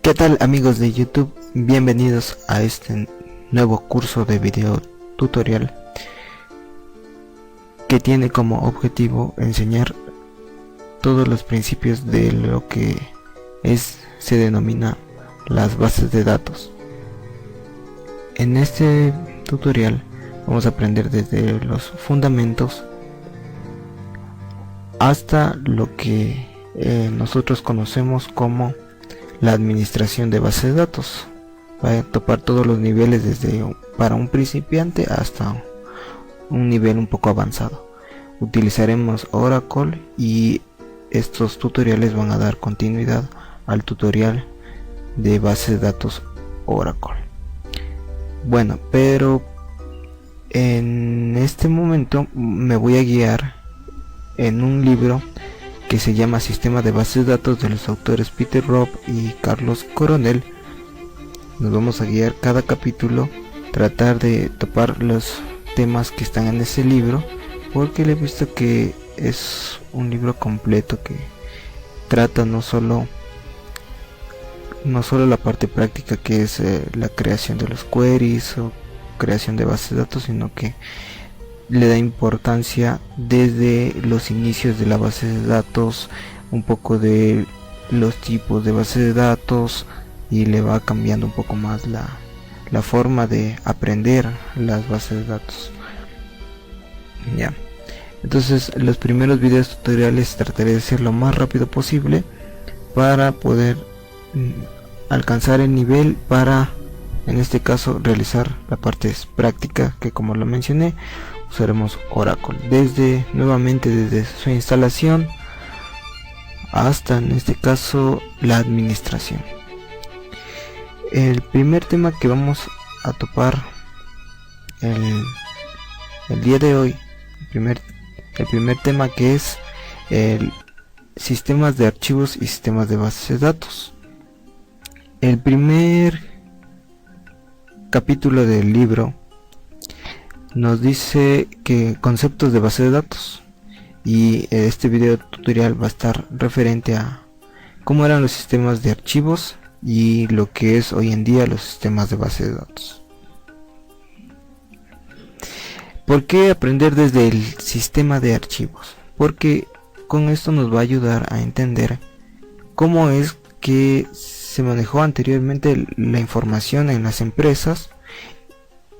¿Qué tal amigos de YouTube? Bienvenidos a este nuevo curso de video tutorial que tiene como objetivo enseñar todos los principios de lo que se denomina las bases de datos. En este tutorial vamos a aprender desde los fundamentos hasta lo que nosotros conocemos como la administración de bases de datos. Va a topar todos los niveles para un principiante hasta un nivel un poco avanzado. Utilizaremos Oracle y estos tutoriales van a dar continuidad al tutorial de bases de datos Oracle. Bueno, pero en este momento me voy a guiar en un libro que se llama Sistema de Bases de Datos, de los autores Peter Robb y Carlos Coronel. Nos vamos a guiar cada capítulo, tratar de topar los temas que están en ese libro, porque le he visto que es un libro completo que trata no solo la parte práctica, que es la creación de los queries o creación de bases de datos, sino que le da importancia desde los inicios de la base de datos, un poco de los tipos de base de datos, y le va cambiando un poco más la forma de aprender las bases de datos. Ya, entonces los primeros videos tutoriales trataré de ser lo más rápido posible para poder alcanzar el nivel para, en este caso, realizar la parte práctica, que como lo mencioné, usaremos Oracle nuevamente desde su instalación hasta, en este caso, la administración. El primer tema que vamos a topar el día de hoy, el primer tema, que es el sistemas de archivos y sistemas de bases de datos. El primer capítulo del libro nos dice que conceptos de base de datos, y este video tutorial va a estar referente a cómo eran los sistemas de archivos y lo que es hoy en día los sistemas de base de datos. ¿Por qué aprender desde el sistema de archivos? Porque con esto nos va a ayudar a entender cómo es que se manejó anteriormente la información en las empresas,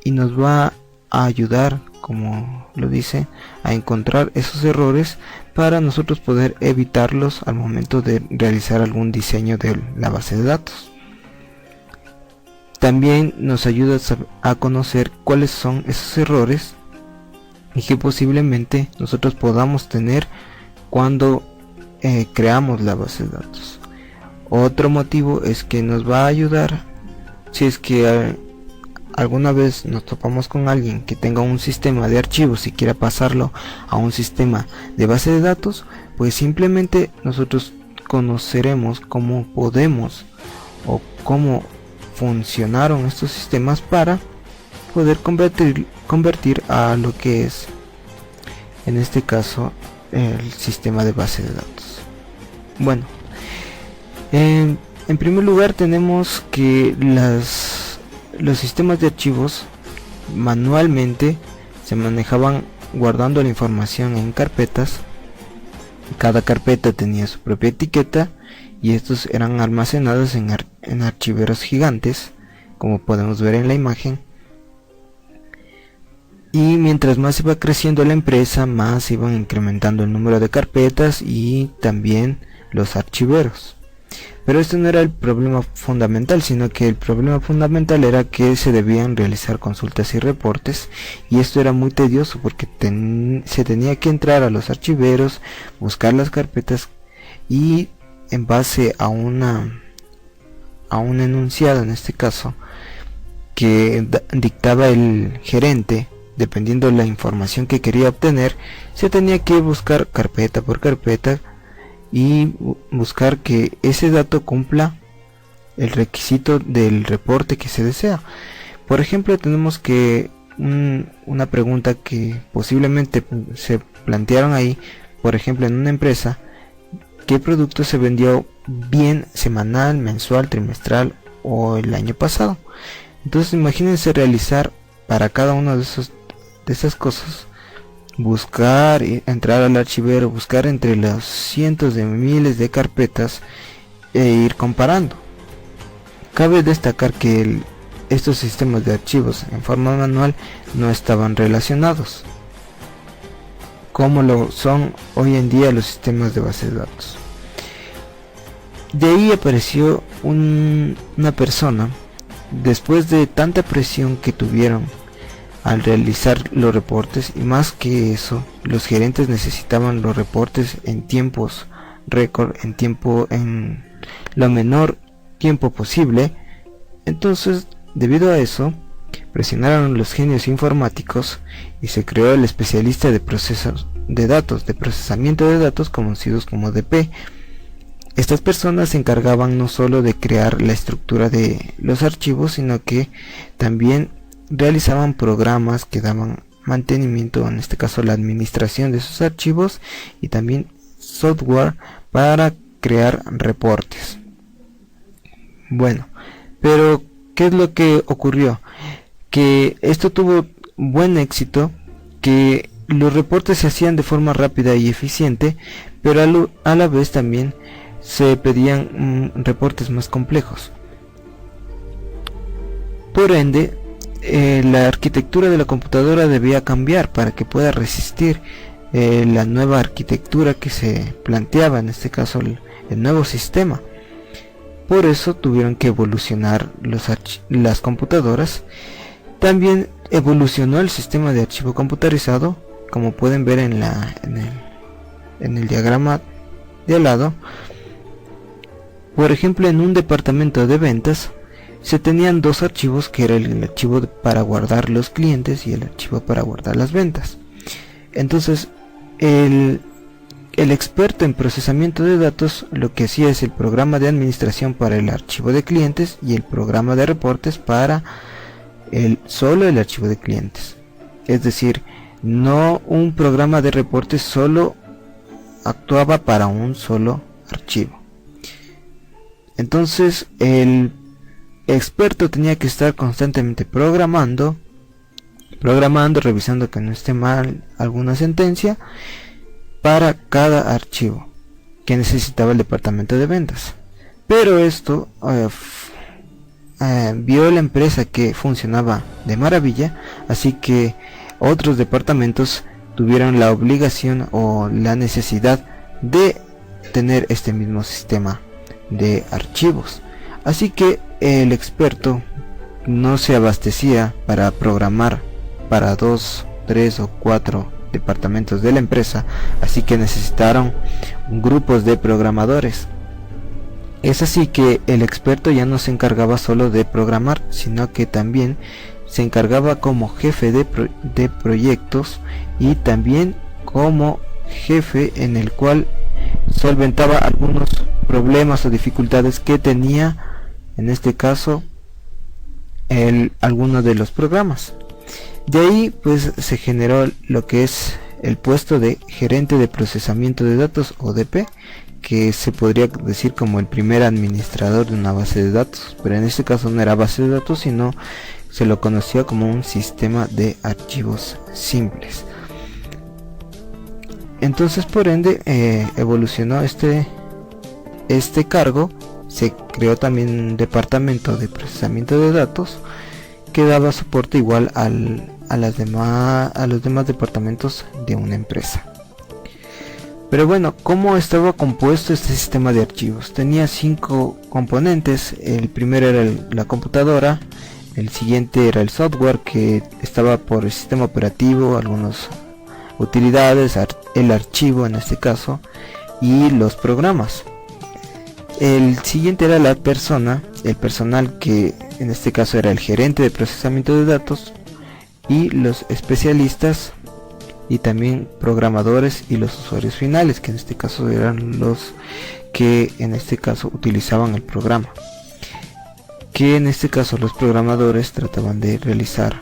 y nos va a ayudar, como lo dice, a encontrar esos errores para nosotros poder evitarlos al momento de realizar algún diseño de la base de datos. También nos ayuda a conocer cuáles son esos errores y que posiblemente nosotros podamos tener cuando creamos la base de datos. Otro motivo es que nos va a ayudar, si es que alguna vez nos topamos con alguien que tenga un sistema de archivos y quiera pasarlo a un sistema de base de datos, pues simplemente nosotros conoceremos cómo podemos o cómo funcionaron estos sistemas para poder convertir a lo que es, en este caso, el sistema de base de datos. Bueno, en primer lugar tenemos que los sistemas de archivos manualmente se manejaban guardando la información en carpetas. Cada carpeta tenía su propia etiqueta y estos eran almacenados en archiveros gigantes, como podemos ver en la imagen. Y mientras más iba creciendo la empresa, más iban incrementando el número de carpetas y también los archiveros. Pero esto no era el problema fundamental, sino que el problema fundamental era que se debían realizar consultas y reportes, y esto era muy tedioso porque se tenía que entrar a los archiveros, buscar las carpetas, y en base a un enunciado, en este caso, que dictaba el gerente, dependiendo de la información que quería obtener, se tenía que buscar carpeta por carpeta y buscar que ese dato cumpla el requisito del reporte que se desea. Por ejemplo, tenemos que una pregunta que posiblemente se plantearon ahí, por ejemplo, en una empresa qué producto se vendió bien semanal, mensual, trimestral o el año pasado. Entonces imagínense realizar para cada una de esas cosas, buscar, entrar al archivero, buscar entre los cientos de miles de carpetas e ir comparando. Cabe destacar que estos sistemas de archivos en forma manual no estaban relacionados, como lo son hoy en día los sistemas de base de datos. De ahí apareció una persona, después de tanta presión que tuvieron al realizar los reportes, y más que eso, los gerentes necesitaban los reportes en tiempos récord, en lo menor tiempo posible. Entonces, debido a eso, presionaron los genios informáticos y se creó el especialista de procesos de datos, de procesamiento de datos, conocidos como DP. Estas personas se encargaban no solo de crear la estructura de los archivos, sino que también realizaban programas que daban mantenimiento, en este caso la administración de esos archivos, y también software para crear reportes. Bueno, pero ¿qué es lo que ocurrió? Que esto tuvo buen éxito, que los reportes se hacían de forma rápida y eficiente, pero a la vez también se pedían reportes más complejos. Por ende, la arquitectura de la computadora debía cambiar para que pueda resistir la nueva arquitectura que se planteaba, en este caso el nuevo sistema. Por eso tuvieron que evolucionar las computadoras. También evolucionó el sistema de archivo computarizado, como pueden ver en el diagrama de al lado. Por ejemplo, en un departamento de ventas se tenían dos archivos, que era el archivo para guardar los clientes y el archivo para guardar las ventas. Entonces el experto en procesamiento de datos lo que hacía es el programa de administración para el archivo de clientes y el programa de reportes para solo el archivo de clientes. Es decir, no un programa de reportes solo actuaba para un solo archivo. Entonces el experto tenía que estar constantemente programando, revisando que no esté mal alguna sentencia para cada archivo que necesitaba el departamento de ventas. Pero esto vio la empresa que funcionaba de maravilla, así que otros departamentos tuvieron la obligación o la necesidad de tener este mismo sistema de archivos. Así que el experto no se abastecía para programar para 2, 3 o 4 departamentos de la empresa, así que necesitaron grupos de programadores. Es así que el experto ya no se encargaba solo de programar, sino que también se encargaba como jefe de proyectos y también como jefe en el cual solventaba algunos problemas o dificultades que tenía, en este caso, alguno de los programas. De ahí pues se generó lo que es el puesto de gerente de procesamiento de datos, o DP, que se podría decir como el primer administrador de una base de datos, pero en este caso no era base de datos, sino se lo conocía como un sistema de archivos simples. Entonces, por ende, evolucionó este cargo. Se creó también un departamento de procesamiento de datos que daba soporte igual a los demás departamentos de una empresa. Pero bueno, ¿cómo estaba compuesto este sistema de archivos? Tenía 5 componentes. El primero era la computadora, el siguiente era el software, que estaba por el sistema operativo, algunas utilidades, el archivo en este caso, y los programas. El siguiente era la persona, el personal, que en este caso era el gerente de procesamiento de datos, y los especialistas, y también programadores y los usuarios finales, que en este caso eran los que en este caso utilizaban el programa, que en este caso los programadores trataban de realizar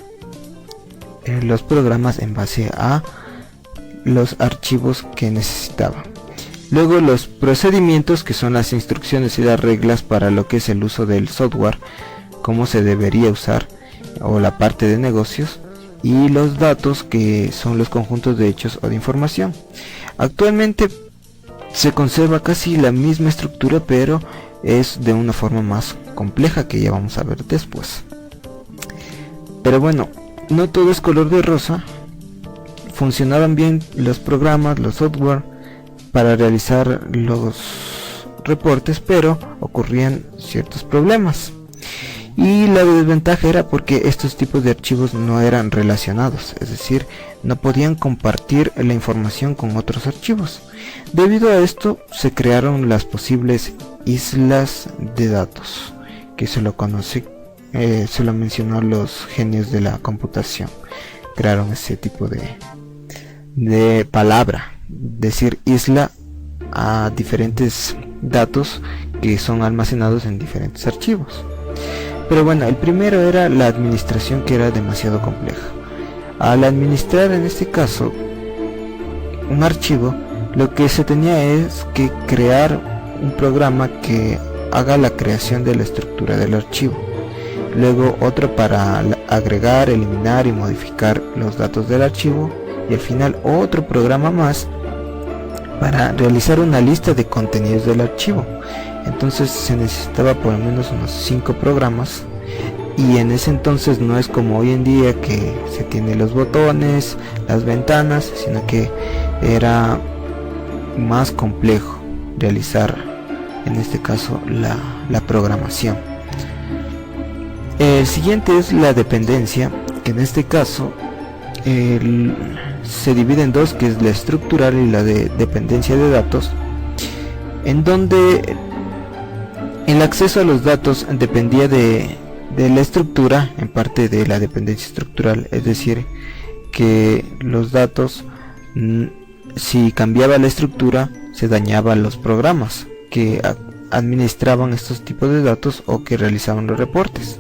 los programas en base a los archivos que necesitaban. Luego los procedimientos, que son las instrucciones y las reglas para lo que es el uso del software, cómo se debería usar, o la parte de negocios, y los datos, que son los conjuntos de hechos o de información. Actualmente se conserva casi la misma estructura, pero es de una forma más compleja, que ya vamos a ver después. Pero bueno, no todo es color de rosa. Funcionaban bien los programas, los software para realizar los reportes, pero ocurrían ciertos problemas. Y la desventaja era porque estos tipos de archivos no eran relacionados, es decir, no podían compartir la información con otros archivos. Debido a esto se crearon las posibles islas de datos, que se lo mencionó los genios de la computación. Crearon ese tipo de palabra, decir isla a diferentes datos que son almacenados en diferentes archivos. Pero bueno, el primero era la administración, que era demasiado compleja. Al administrar, en este caso, un archivo, lo que se tenía es que crear un programa que haga la creación de la estructura del archivo. Luego otro para agregar, eliminar y modificar los datos del archivo. Y al final otro programa más para realizar una lista de contenidos del archivo. Entonces se necesitaba por lo menos unos 5 programas, y en ese entonces no es como hoy en día que se tiene los botones, las ventanas, sino que era más complejo realizar, en este caso, la programación. El siguiente es la dependencia, que en este caso se divide en dos, que es la estructural y la de dependencia de datos, en donde el acceso a los datos dependía de la estructura, en parte de la dependencia estructural, es decir, que los datos, si cambiaba la estructura, se dañaban los programas que administraban estos tipos de datos o que realizaban los reportes.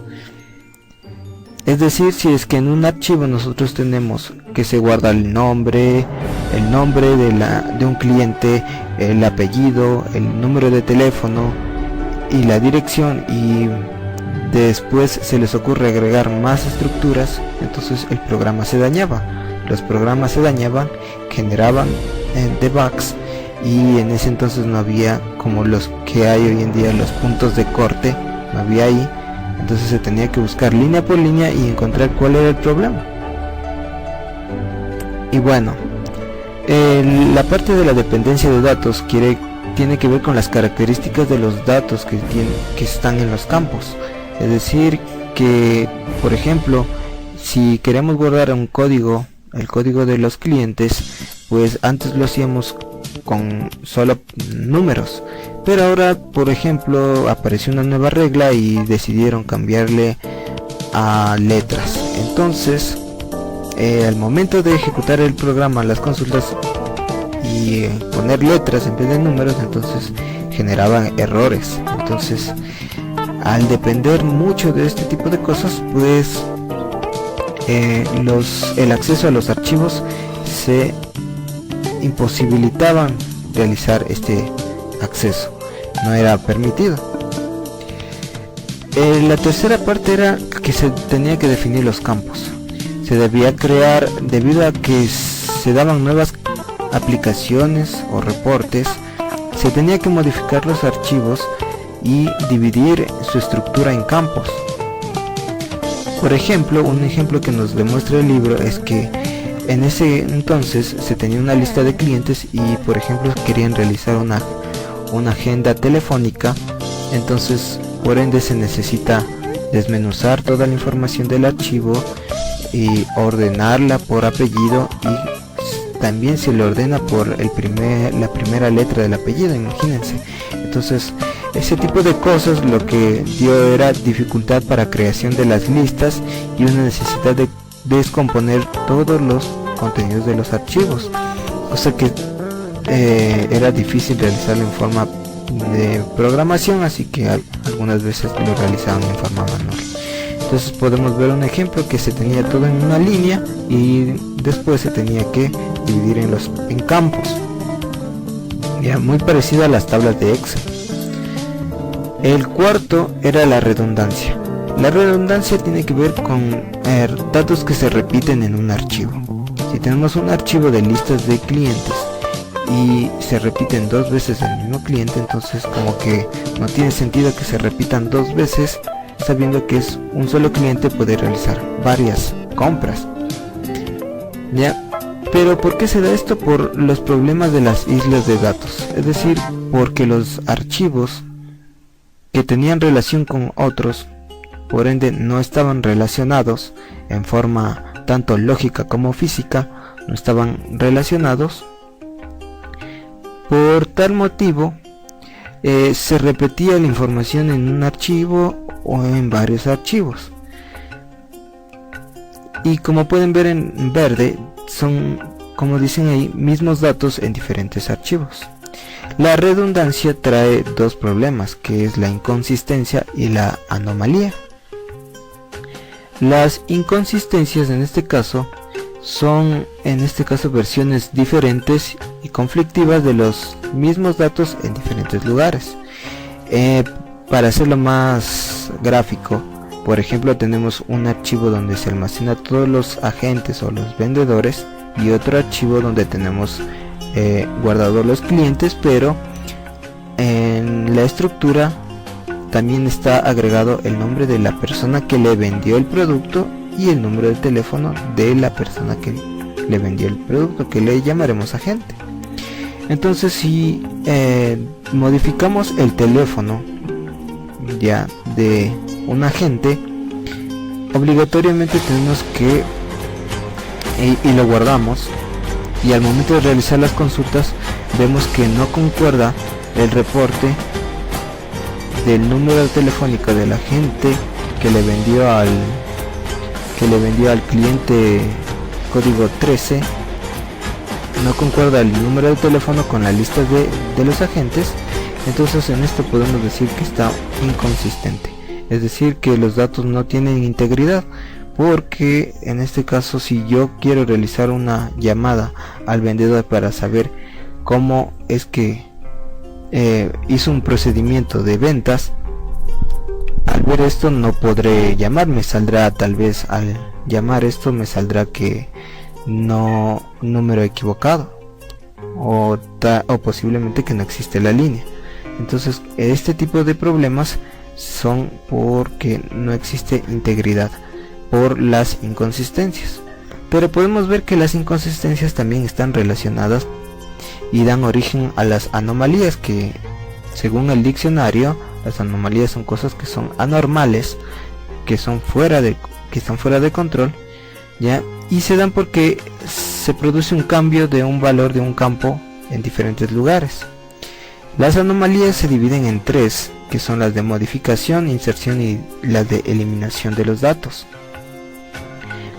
Es decir, si es que en un archivo nosotros tenemos que se guarda el nombre de un cliente, el apellido, el número de teléfono y la dirección, y después se les ocurre agregar más estructuras, entonces el programa se dañaba. Los programas se dañaban, generaban debugs, y en ese entonces no había como los que hay hoy en día, los puntos de corte, no había ahí. Entonces se tenía que buscar línea por línea y encontrar cuál era el problema. Y bueno, la parte de la dependencia de datos tiene que ver con las características de los datos que están en los campos. Es decir, que por ejemplo, si queremos guardar un código, el código de los clientes, pues antes lo hacíamos con solo números, pero ahora, por ejemplo, apareció una nueva regla y decidieron cambiarle a letras. Entonces, al momento de ejecutar el programa, las consultas, y poner letras en vez de números, entonces generaban errores. Entonces, al depender mucho de este tipo de cosas, pues el acceso a los archivos se imposibilitaban realizar este acceso, no era permitido. La tercera parte era que se tenía que definir los campos. Se debía crear, debido a que se daban nuevas aplicaciones o reportes, se tenía que modificar los archivos y dividir su estructura en campos. Por ejemplo, un ejemplo que nos demuestra el libro es que en ese entonces se tenía una lista de clientes y, por ejemplo, querían realizar una agenda telefónica. Entonces, por ende, se necesita desmenuzar toda la información del archivo y ordenarla por apellido, y también se le ordena por la primera letra del apellido, imagínense. Entonces, ese tipo de cosas lo que dio era dificultad para creación de las listas y una necesidad de descomponer todos los contenidos de los archivos, cosa que era difícil realizarlo en forma de programación, así que algunas veces lo realizaban en forma manual. Entonces podemos ver un ejemplo que se tenía todo en una línea y después se tenía que dividir en campos. ya muy parecido a las tablas de Excel. El cuarto era la redundancia. La redundancia tiene que ver con datos que se repiten en un archivo. Si tenemos un archivo de listas de clientes y se repiten 2 veces el mismo cliente, entonces como que no tiene sentido que se repitan 2 veces, sabiendo que es un solo cliente puede realizar varias compras. ¿Ya? Pero ¿por qué se da esto? Por los problemas de las islas de datos, es decir, porque los archivos que tenían relación con otros, por ende no estaban relacionados en forma tanto lógica como física, no estaban relacionados. Por tal motivo se repetía la información en un archivo o en varios archivos, y como pueden ver en verde, son, como dicen ahí, mismos datos en diferentes archivos. La redundancia trae 2 problemas, que es la inconsistencia y la anomalía. Las inconsistencias en este caso son versiones diferentes y conflictivas de los mismos datos en diferentes lugares. Para hacerlo más gráfico, por ejemplo, tenemos un archivo donde se almacena todos los agentes o los vendedores, y otro archivo donde tenemos guardados los clientes, pero en la estructura también está agregado el nombre de la persona que le vendió el producto y el número de teléfono de la persona que le vendió el producto, que le llamaremos agente. Entonces, si modificamos el teléfono ya de un agente, obligatoriamente tenemos que y lo guardamos, y al momento de realizar las consultas vemos que no concuerda el reporte del número telefónico del agente que le vendió al cliente código 13, no concuerda el número de teléfono con la lista de los agentes. Entonces en esto podemos decir que está inconsistente, es decir, que los datos no tienen integridad, porque en este caso, si yo quiero realizar una llamada al vendedor para saber cómo es que hizo un procedimiento de ventas, al ver esto no podré llamar, me saldrá, tal vez al llamar esto me saldrá que no, número equivocado, o posiblemente que no existe la línea. Entonces este tipo de problemas son porque no existe integridad, por las inconsistencias. Pero podemos ver que las inconsistencias también están relacionadas y dan origen a las anomalías, que según el diccionario, las anomalías son cosas que son anormales, que están fuera de control, ¿ya? Y se dan porque se produce un cambio de un valor de un campo en diferentes lugares. Las anomalías se dividen en 3, que son las de modificación, inserción y las de eliminación de los datos.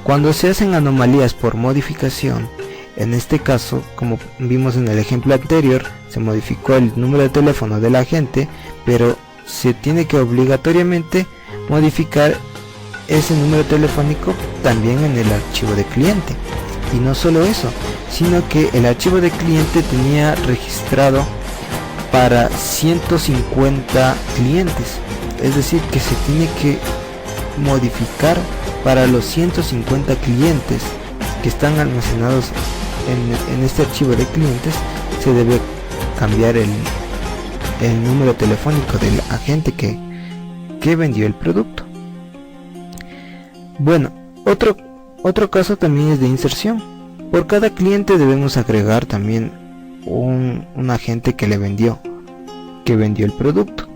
Cuando se hacen anomalías por modificación, en este caso, como vimos en el ejemplo anterior, se modificó el número de teléfono del agente, pero se tiene que obligatoriamente modificar ese número telefónico también en el archivo de cliente. Y no solo eso, sino que el archivo de cliente tenía registrado para 150 clientes, es decir, que se tiene que modificar para los 150 clientes que están almacenados en este archivo de clientes. Se debe cambiar el número telefónico del agente que vendió el producto. Bueno, otro caso también es de inserción. Por cada cliente debemos agregar también un agente que vendió el producto.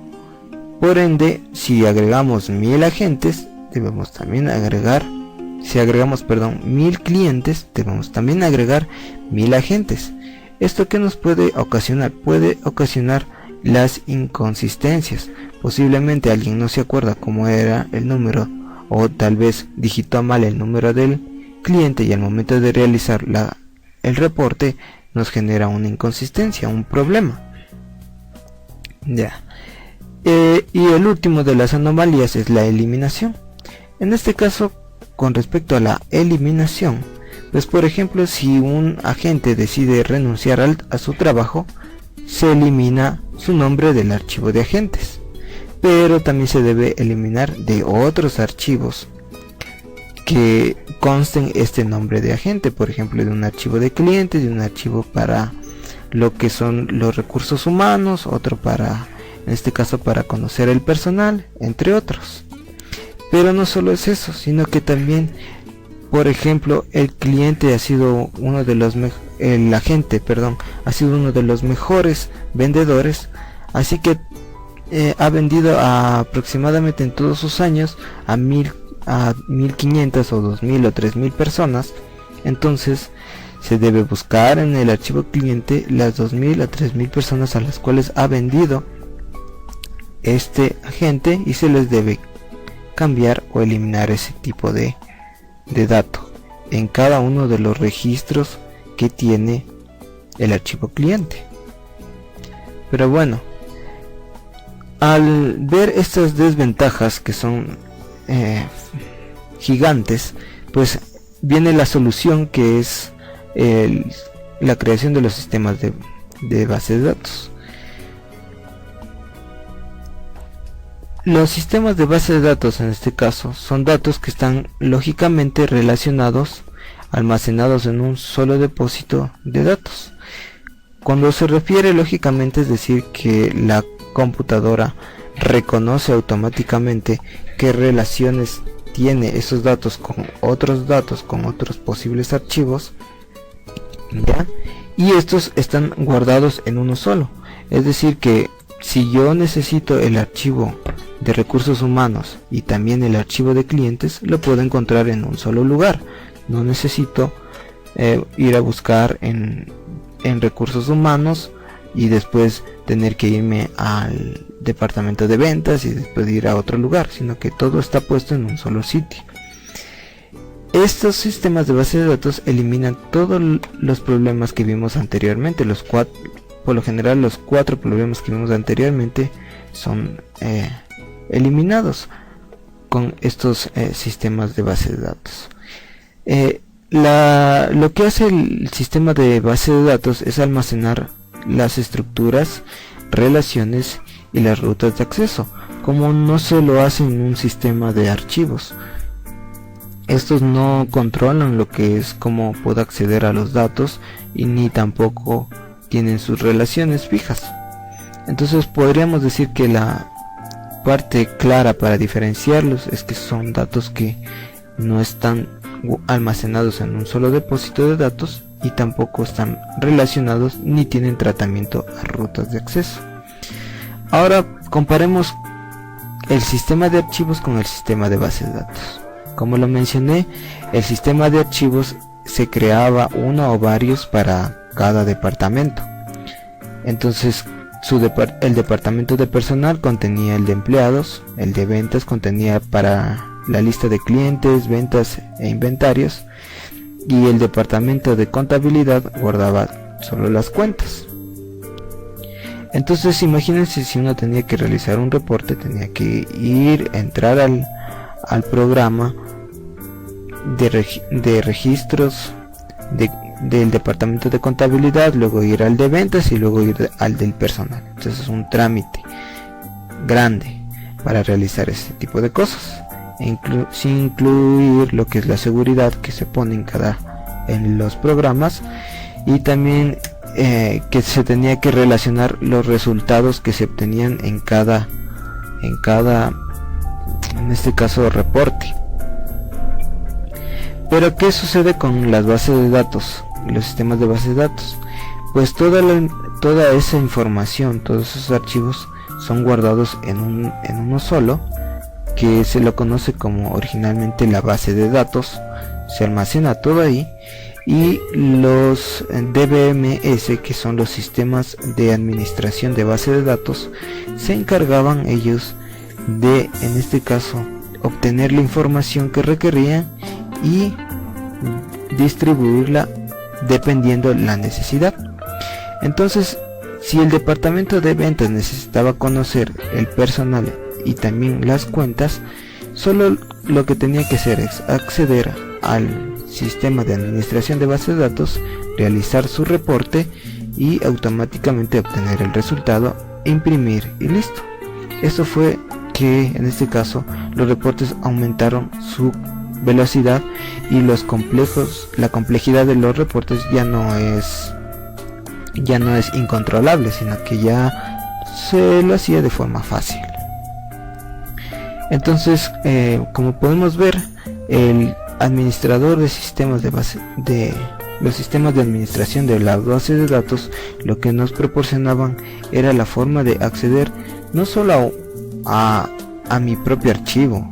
Por ende, si agregamos 1000 agentes, debemos también agregar, si agregamos 1000 clientes, debemos también agregar 1000 agentes. ¿Esto qué nos puede ocasionar? Puede ocasionar las inconsistencias. Posiblemente alguien no se acuerda cómo era el número, o tal vez digitó mal el número del cliente, y al momento de realizar el reporte nos genera una inconsistencia, un problema. Ya. Y el último de las anomalías es la eliminación. En este caso, con respecto a la eliminación, pues por ejemplo, si un agente decide renunciar a su trabajo, se elimina su nombre del archivo de agentes, pero también se debe eliminar de otros archivos que consten este nombre de agente, por ejemplo de un archivo de clientes, de un archivo para lo que son los recursos humanos, otro para, en este caso, para conocer el personal, entre otros. Pero no solo es eso, sino que también, por ejemplo, el cliente ha sido uno de los el agente, perdón, ha sido uno de los mejores vendedores, así que ha vendido aproximadamente en todos sus años a 1500 o 2000 o 3000 personas. Entonces se debe buscar en el archivo cliente las 2000 a 3000 personas a las cuales ha vendido este agente, y se les debe cambiar o eliminar ese tipo de dato en cada uno de los registros que tiene el archivo cliente. Pero bueno, al ver estas desventajas que son gigantes, pues viene la solución, que es la creación de los sistemas de base de datos. Los sistemas de base de datos, en este caso, son datos que están lógicamente relacionados, almacenados en un solo depósito de datos. Cuando se refiere lógicamente, es decir, que la computadora reconoce automáticamente qué relaciones tiene esos datos con otros posibles archivos, ¿ya? Y estos están guardados en uno solo. Es decir, que si yo necesito el archivo de recursos humanos y también el archivo de clientes, lo puedo encontrar en un solo lugar. No necesito ir a buscar en recursos humanos y después tener que irme al departamento de ventas y después ir a otro lugar, sino que todo está puesto en un solo sitio. Estos sistemas de base de datos eliminan todos los problemas que vimos anteriormente. Por lo general, los 4 problemas que vimos anteriormente son eliminados con estos sistemas de base de datos. Lo que hace el sistema de base de datos es almacenar las estructuras, relaciones y las rutas de acceso, como no se lo hace en un sistema de archivos. Estos no controlan lo que es cómo puedo acceder a los datos, y ni tampoco tienen sus relaciones fijas. Entonces podríamos decir que la parte clara para diferenciarlos es que son datos que no están almacenados en un solo depósito de datos, y tampoco están relacionados ni tienen tratamiento a rutas de acceso. Ahora comparemos el sistema de archivos con el sistema de base de datos. Como lo mencioné, el sistema de archivos se creaba uno o varios para cada departamento. Entonces el departamento de personal contenía el de empleados, el de ventas contenía para la lista de clientes, ventas e inventarios, y el departamento de contabilidad guardaba solo las cuentas. Entonces imagínense, si uno tenía que realizar un reporte, tenía que entrar al programa de registros del departamento de contabilidad, luego ir al de ventas y luego ir al del personal. Entonces es un trámite grande para realizar este tipo de cosas, sin incluir lo que es la seguridad que se pone en los programas, y también que se tenía que relacionar los resultados que se obtenían en cada en este caso reporte. Pero ¿qué sucede con las bases de datos y los sistemas de bases de datos? Pues toda esa información, todos esos archivos son guardados en uno solo, que se lo conoce como originalmente la base de datos. Se almacena todo ahí, y los DBMS, que son los sistemas de administración de base de datos, se encargaban ellos de, en este caso, obtener la información que requerían y distribuirla dependiendo la necesidad. Entonces, si el departamento de ventas necesitaba conocer el personal y también las cuentas, solo lo que tenía que hacer es acceder al sistema de administración de bases de datos, realizar su reporte y automáticamente obtener el resultado, imprimir y listo. Esto fue que en este caso los reportes aumentaron su velocidad y la complejidad de los reportes ya no es incontrolable, sino que ya se lo hacía de forma fácil. Entonces, como podemos ver, el administrador de sistemas de los sistemas de administración de la base de datos, lo que nos proporcionaban era la forma de acceder no solo a mi propio archivo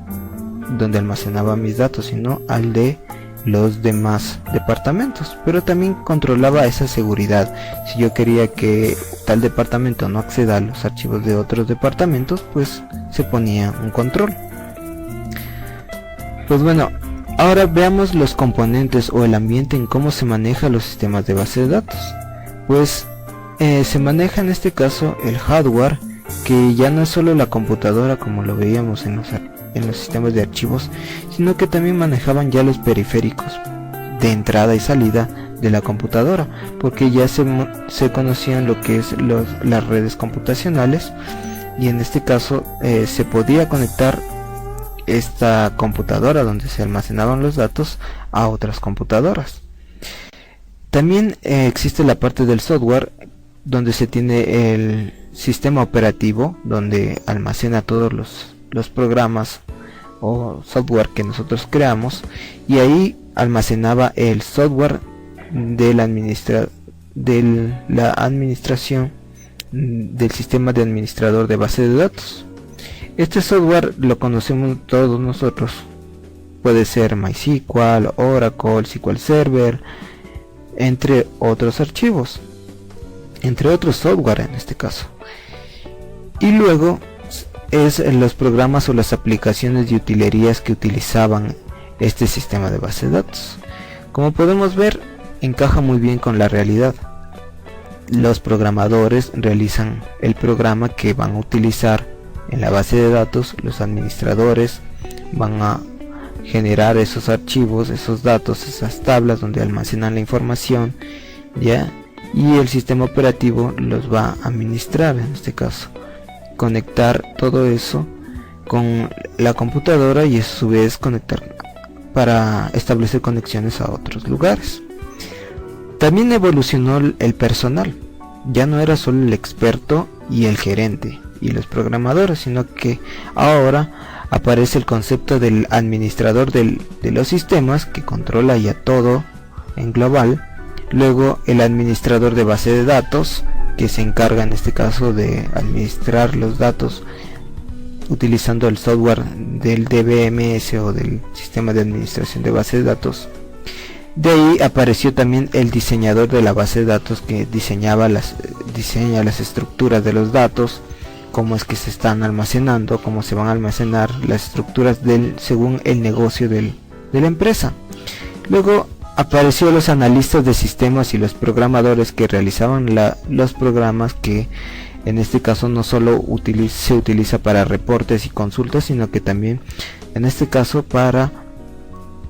donde almacenaba mis datos, sino al de los demás departamentos, pero también controlaba esa seguridad. Si yo quería que tal departamento no acceda a los archivos de otros departamentos, pues se ponía un control. Pues bueno, ahora veamos los componentes o el ambiente en cómo se maneja los sistemas de base de datos. Pues se maneja en este caso el hardware, que ya no es solo la computadora como lo veíamos en los sistemas de archivos, sino que también manejaban ya los periféricos de entrada y salida de la computadora, porque ya se conocían lo que es las redes computacionales, y en este caso se podía conectar esta computadora donde se almacenaban los datos a otras computadoras. También existe la parte del software, donde se tiene el sistema operativo, donde almacena todos los programas o software que nosotros creamos, y ahí almacenaba el software de la administración del sistema de administrador de base de datos. Este software lo conocemos todos nosotros, puede ser MySQL, Oracle, SQL Server, entre otros archivos, entre otros software en este caso. Y luego es los programas o las aplicaciones y utilerías que utilizaban este sistema de base de datos. Como podemos ver, encaja muy bien con la realidad. Los programadores realizan el programa que van a utilizar en la base de datos, los administradores van a generar esos archivos, esos datos, esas tablas donde almacenan la información, ya, y el sistema operativo los va a administrar, en este caso conectar todo eso con la computadora y a su vez conectar para establecer conexiones a otros lugares. También evolucionó el personal, ya no era solo el experto y el gerente y los programadores, sino que ahora aparece el concepto del administrador de los sistemas, que controla ya todo en global. Luego el administrador de base de datos, que se encarga en este caso de administrar los datos utilizando el software del DBMS o del sistema de administración de base de datos. De ahí apareció también el diseñador de la base de datos, que diseña las estructuras de los datos, cómo es que se están almacenando, cómo se van a almacenar las estructuras según el negocio de la empresa. Luego apareció los analistas de sistemas y los programadores que realizaban los programas, que en este caso no solo se utiliza para reportes y consultas, sino que también en este caso para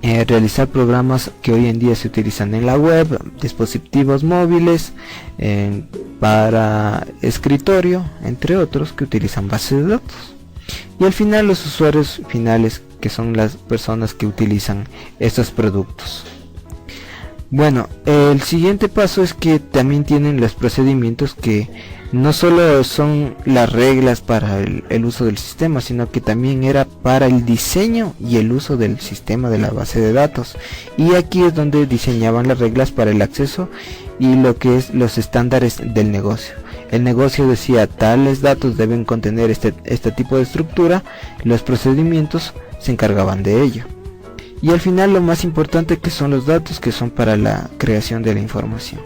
realizar programas que hoy en día se utilizan en la web, dispositivos móviles, para escritorio, entre otros, que utilizan bases de datos. Y al final los usuarios finales, que son las personas que utilizan estos productos. Bueno, el siguiente paso es que también tienen los procedimientos, que no solo son las reglas para el uso del sistema, sino que también era para el diseño y el uso del sistema de la base de datos. Y aquí es donde diseñaban las reglas para el acceso y lo que es los estándares del negocio. El negocio decía tales datos deben contener este tipo de estructura, los procedimientos se encargaban de ello. Y al final lo más importante, que son los datos, que son para la creación de la información.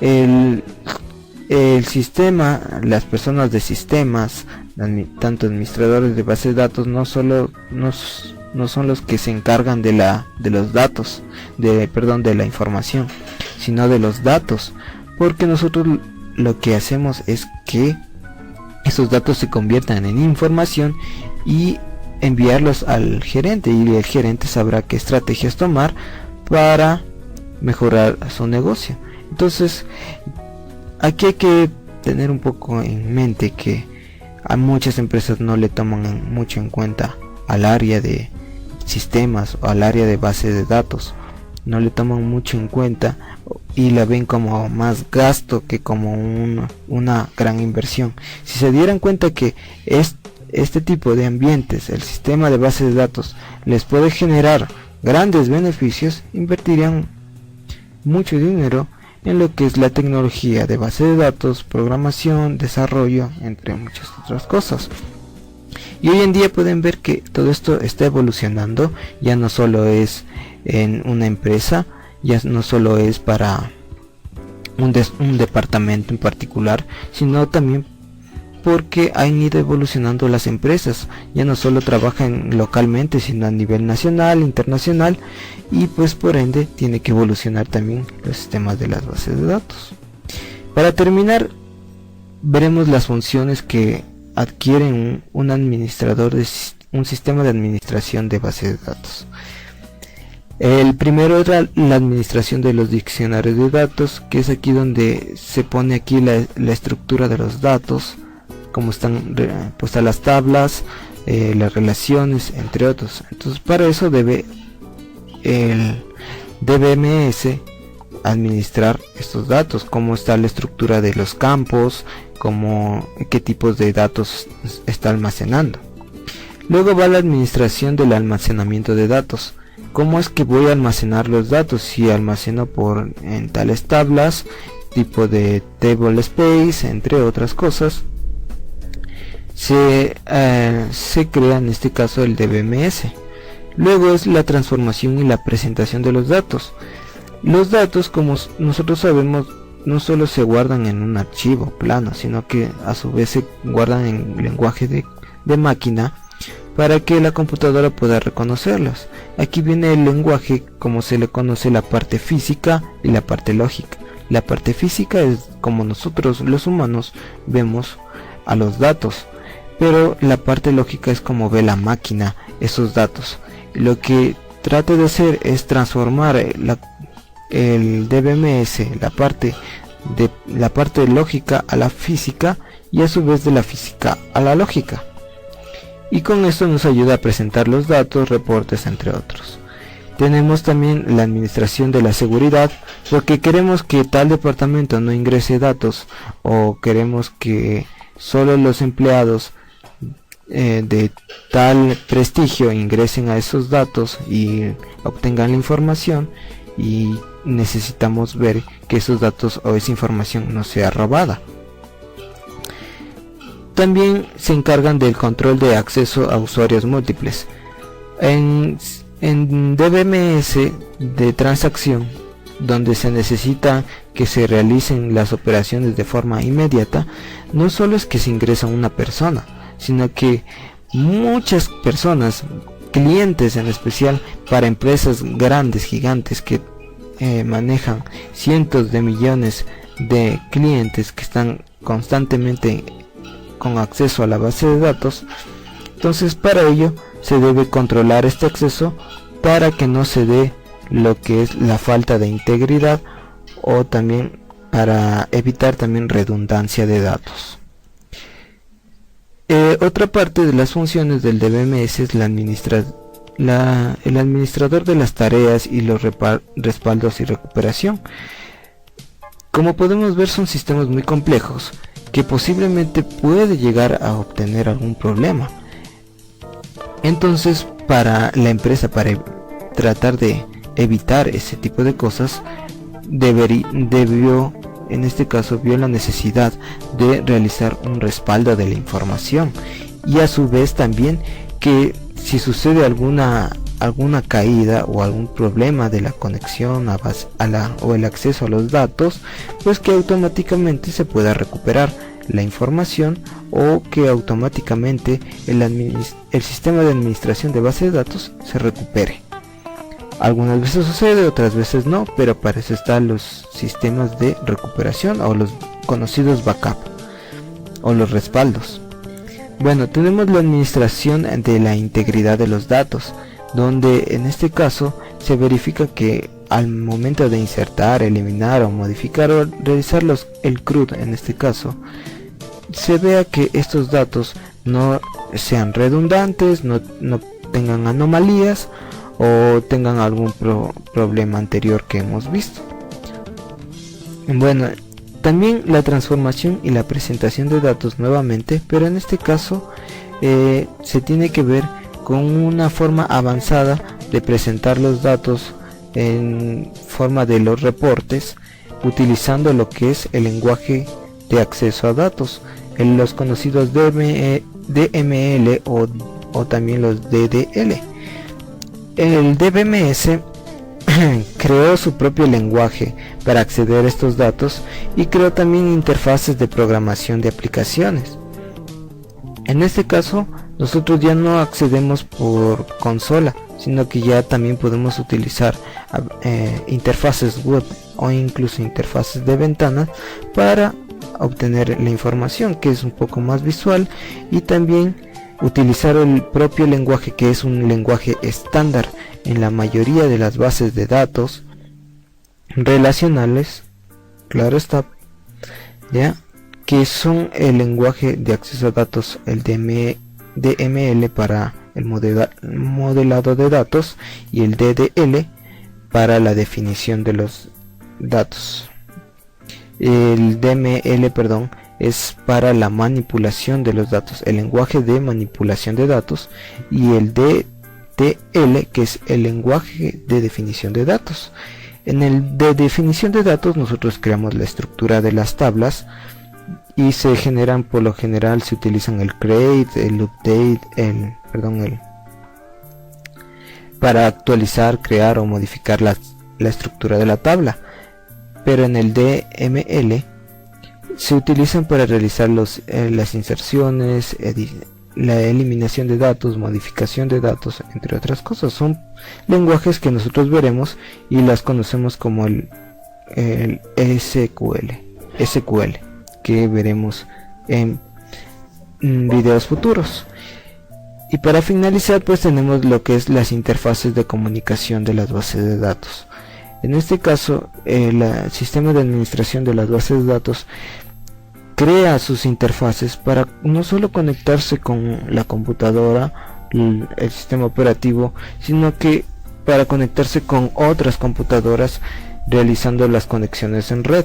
El sistema, las personas de sistemas, tanto administradores de bases de datos, no son los que se encargan de los datos, de la información, sino de los datos, porque nosotros lo que hacemos es que esos datos se conviertan en información y enviarlos al gerente, y el gerente sabrá qué estrategias tomar para mejorar su negocio. Entonces, Aquí hay que tener un poco en mente que a muchas empresas no le toman mucho en cuenta al área de sistemas o al área de base de datos, no le toman mucho en cuenta y la ven como más gasto que como una gran inversión. Si se dieran cuenta que este tipo de ambientes, el sistema de base de datos, les puede generar grandes beneficios, invertirían mucho dinero en lo que es la tecnología de base de datos, programación, desarrollo, entre muchas otras cosas. Y hoy en día pueden ver que todo esto está evolucionando, ya no solo es en una empresa, ya no solo es para un departamento en particular, sino también porque han ido evolucionando las empresas, ya no solo trabajan localmente sino a nivel nacional, internacional, y pues por ende tiene que evolucionar también los sistemas de las bases de datos. Para terminar, veremos las funciones que adquieren un administrador de un sistema de administración de bases de datos. El primero es la administración de los diccionarios de datos, que es aquí donde se pone aquí la estructura de los datos, como están puestas las tablas, las relaciones, entre otros. Entonces para eso debe el DBMS administrar estos datos, cómo está la estructura de los campos, qué tipos de datos está almacenando. Luego va la administración del almacenamiento de datos. ¿Cómo es que voy a almacenar los datos? Si almaceno en tales tablas, tipo de table space, entre otras cosas, se crea en este caso el DBMS. Luego es la transformación y la presentación de los datos. Los datos, como nosotros sabemos, no solo se guardan en un archivo plano, sino que a su vez se guardan en lenguaje de máquina para que la computadora pueda reconocerlos. Aquí viene el lenguaje, como se le conoce, la parte física y la parte lógica. La parte física es como nosotros los humanos vemos a los datos, pero la parte lógica es como ve la máquina esos datos. Lo que trata de hacer es transformar el DBMS, la parte lógica a la física, y a su vez de la física a la lógica. Y con esto nos ayuda a presentar los datos, reportes, entre otros. Tenemos también la administración de la seguridad, porque queremos que tal departamento no ingrese datos, o queremos que solo los empleados de tal prestigio ingresen a esos datos y obtengan la información, y necesitamos ver que esos datos o esa información no sea robada. También se encargan del control de acceso a usuarios múltiples. En DBMS de transacción, donde se necesita que se realicen las operaciones de forma inmediata, no solo es que se ingresa una persona, sino que muchas personas, clientes en especial para empresas grandes, gigantes, que manejan cientos de millones de clientes que están constantemente con acceso a la base de datos. Entonces para ello se debe controlar este acceso para que no se dé lo que es la falta de integridad, o también para evitar también redundancia de datos. Otra parte de las funciones del DBMS es el administrador de las tareas y los respaldos y recuperación. Como podemos ver, son sistemas muy complejos que posiblemente puede llegar a obtener algún problema. Entonces para la empresa, para tratar de evitar ese tipo de cosas, en este caso vio la necesidad de realizar un respaldo de la información, y a su vez también que si sucede alguna caída o algún problema de la conexión o el acceso a los datos, pues que automáticamente se pueda recuperar la información, o que automáticamente el sistema de administración de base de datos se recupere. Algunas veces sucede, otras veces no, pero para eso están los sistemas de recuperación, o los conocidos backup, o los respaldos. Bueno, tenemos la administración de la integridad de los datos, donde en este caso se verifica que al momento de insertar, eliminar o modificar o realizar el CRUD en este caso, se vea que estos datos no sean redundantes, no tengan anomalías o tengan algún problema anterior que hemos visto. Bueno, también la transformación y la presentación de datos nuevamente, pero en este caso se tiene que ver con una forma avanzada de presentar los datos en forma de los reportes, utilizando lo que es el lenguaje de acceso a datos, en los conocidos DML o también los DDL. El DBMS creó su propio lenguaje para acceder a estos datos y creó también interfaces de programación de aplicaciones. En este caso, nosotros ya no accedemos por consola, sino que ya también podemos utilizar interfaces web o incluso interfaces de ventanas para obtener la información, que es un poco más visual, y también utilizar el propio lenguaje, que es un lenguaje estándar en la mayoría de las bases de datos relacionales, claro está, ya que son el lenguaje de acceso a datos, el DML para el modelado de datos y el DDL para la definición de los datos. El DML, perdón, es para la manipulación de los datos, el lenguaje de manipulación de datos, y el DDL, que es el lenguaje de definición de datos. En el de definición de datos nosotros creamos la estructura de las tablas y se generan, por lo general se utilizan el create, el update, para actualizar, crear o modificar la estructura de la tabla. Pero en el DML se utilizan para realizar las inserciones, la eliminación de datos, modificación de datos, entre otras cosas. Son lenguajes que nosotros veremos y las conocemos como el SQL, que veremos en videos futuros. Y para finalizar, pues tenemos lo que es las interfaces de comunicación de las bases de datos. En este caso, el sistema de administración de las bases de datos crea sus interfaces para no solo conectarse con la computadora, el sistema operativo, sino que para conectarse con otras computadoras realizando las conexiones en red.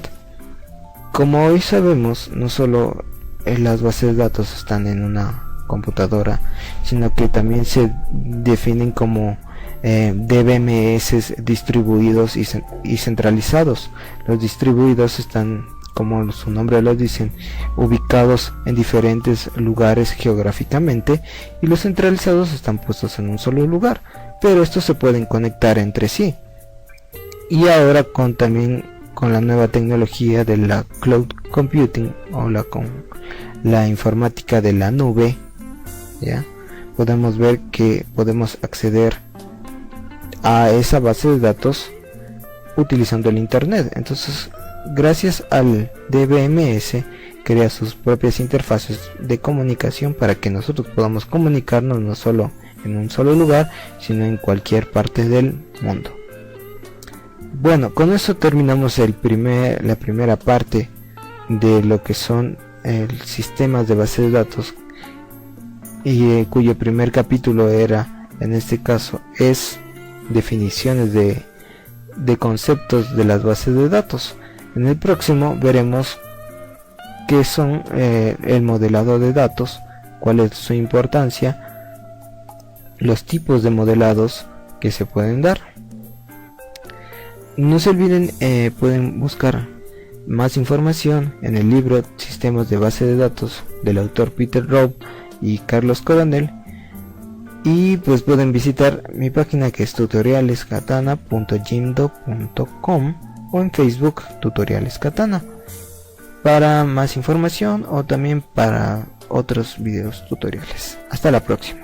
Como hoy sabemos, no solo las bases de datos están en una computadora, sino que también se definen como DBMS distribuidos y centralizados. Los distribuidos están, como su nombre lo dicen, ubicados en diferentes lugares geográficamente, y los centralizados están puestos en un solo lugar, pero estos se pueden conectar entre sí. Y ahora también con la nueva tecnología de la cloud computing o con la informática de la nube, ya podemos ver que podemos acceder a esa base de datos utilizando el internet. Entonces, gracias al DBMS, crea sus propias interfaces de comunicación para que nosotros podamos comunicarnos no solo en un solo lugar, sino en cualquier parte del mundo. Bueno, con eso terminamos la primera parte de lo que son sistemas de base de datos, y cuyo primer capítulo era, en este caso, es definiciones de conceptos de las bases de datos. En el próximo veremos qué son el modelado de datos, cuál es su importancia, los tipos de modelados que se pueden dar. No se olviden, pueden buscar más información en el libro Sistemas de base de datos del autor Peter Rowe y Carlos Coronel, y pues pueden visitar mi página, que es tutorialeskatana.jimdo.com, o en Facebook Tutoriales Katana, para más información o también para otros videos tutoriales. Hasta la próxima.